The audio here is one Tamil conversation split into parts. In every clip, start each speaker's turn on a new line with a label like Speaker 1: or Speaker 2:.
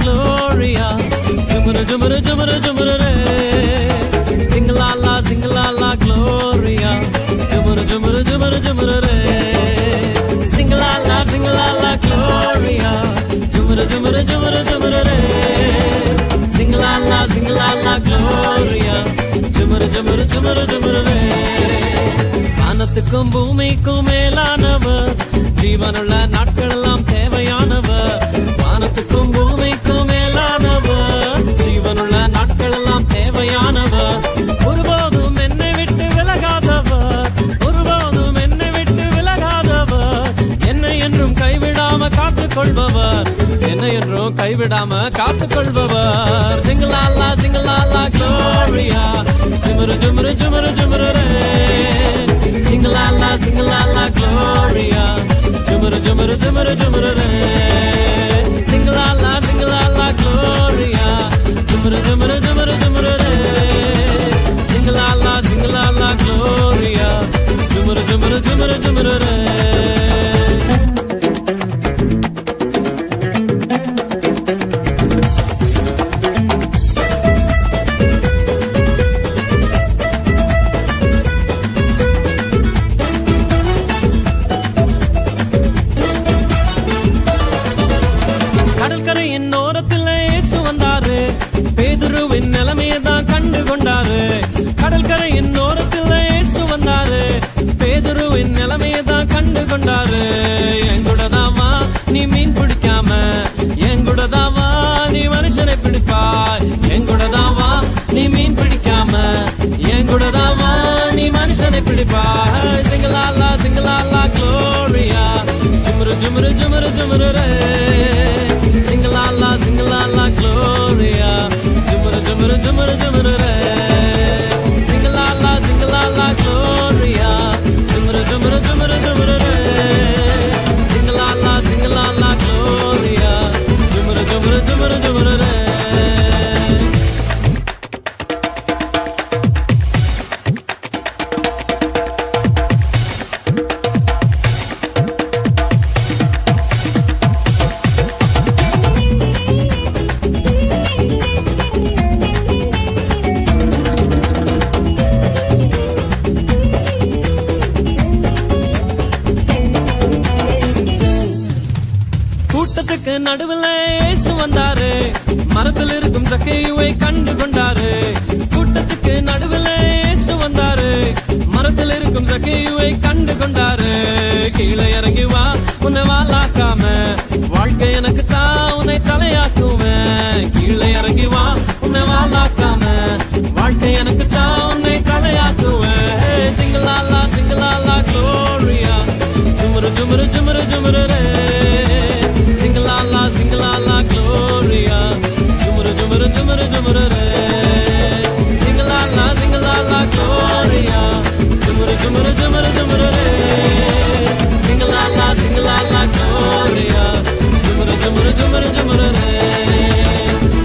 Speaker 1: Gloria, jumara jumara jumara jumara re. Sing la la Gloria, jumara jumara jumara jumara re. Sing la la Gloria, jumara jumara jumara jumara re. Sing la la Gloria, jumara jumara jumara jumara re. வானத்துக்கும் பூமிக்கும் மேலானவர், ஜீவனுள்ள நாட்கள் எல்லாம் தேவையானவர். வானத்துக்கும் பூமிக்கும் மேலானவர், ஜீவனுள்ள நாட்கள் எல்லாம் தேவையானவர். ஒருபோதும் என்னை விட்டு விலகாதவர், ஒருபோதும் என்னை விட்டு விலகாதவர். என்னை என்றும் கைவிடாம காத்துக் கொள்பவர், என்னை என்றும் கைவிடாம காத்துக் கொள்பவர். சிங்கலாலா Gloria, ஜுமரு ஜுமரு ஜுமரு ஜுமரு ரே. Sing-la-la Gloria, jumara jumara jumara jumara re. Sing-la-la Gloria, jumara jumara jumara jumara re. Sing-la-la Gloria, jumara jumara jumara jumara re. கடற்கரையின் ஓரத்தில் இயேசு வந்தாரு, பேதுருவின் நிலைமையை தான் கண்டு கொண்டாரு. கடற்கரையின் ஓரத்தில் இயேசு வந்தாரு, பேதுருவின் நிலைமையை தான் கண்டு கொண்டாரு. எங்கூடதாவா நீ மீன் பிடிக்காம, எங்கூடதாவா நீ மனுஷனை பிடிப்பாய். எங்கூடதாவா நீ மீன் பிடிக்காம, எங்கூடதாவா நீ மனுஷனை பிடிப்பாய். சிங்கலாலா Gloria, ஜுமரு ஜுமரு ஜுமரு ஜுமரு ரே. Sing-la-la Gloria, jumara jumara jumara jumara re. Sing-la-la Gloria, jumara jumara jumara jumara re. Sing-la-la Gloria, jumara jumara jumara jumara re. கூட்டத்துக்கு நடுவில் இயேசு வந்தாரு, மரத்தில் இருக்கும் சக்கையை கண்டு கொண்டாரு. கூட்டத்துக்கு நடுவில் இயேசு வந்தாரு, மரத்தில் இருக்கும் சக்கையை கண்டு கொண்டாரு. கீழே இறங்கி வா, உன்னை வாலாக்காம, வாழ்க்கை எனக்கு தான் உன்னை தலையாக்குவேன். கீழே இறங்கி வா, உன்னை வாலாக்காம, வாழ்க்கை எனக்கு தான் உன்னை தலையாக்குவேன். சிங்கலாலா Gloria, ஜுமரு ஜுமரு ஜுமரு ஜுமரு ரே. Sing-la-la Gloria, jumara jumara jumara jumara re. Sing-la-la Gloria, jumara jumara jumara jumara re. Sing-la-la Gloria, jumara jumara jumara jumara re.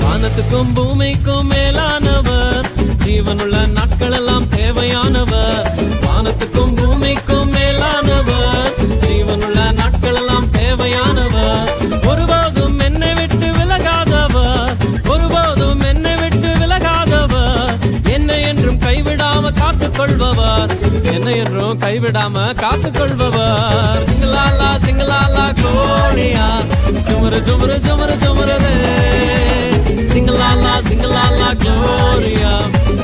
Speaker 1: வானத்துக்கும் பூமிக்கும் மேலானவர், ஜீவனுள்ள நாட்கள் எல்லாம் தேவையானவர். வானத்துக்கும் பூமிக்கும் மேலானவர், ஜீவனுள்ள நாட்கள் எல்லாம் தேவையானவர். ஒருபோதும் என்னை விட்டு விலகாதவர், ஒருபோதும் என்னை விட்டு விலகாதவர். என்னை என்றும் கைவிடாம காத்துக் கொள்பவர், என்னை என்றும் கைவிடாம காத்துக் கொள்பவர். Sing-la-la Gloria, jumara jumara jumara jumara re. Sing-la-la Gloria,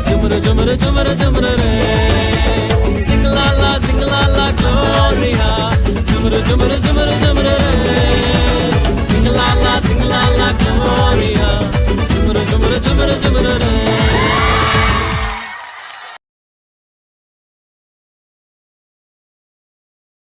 Speaker 1: jumara jumara jumara jumara re. Sing-la-la Gloria, jumara jumara jumara jumara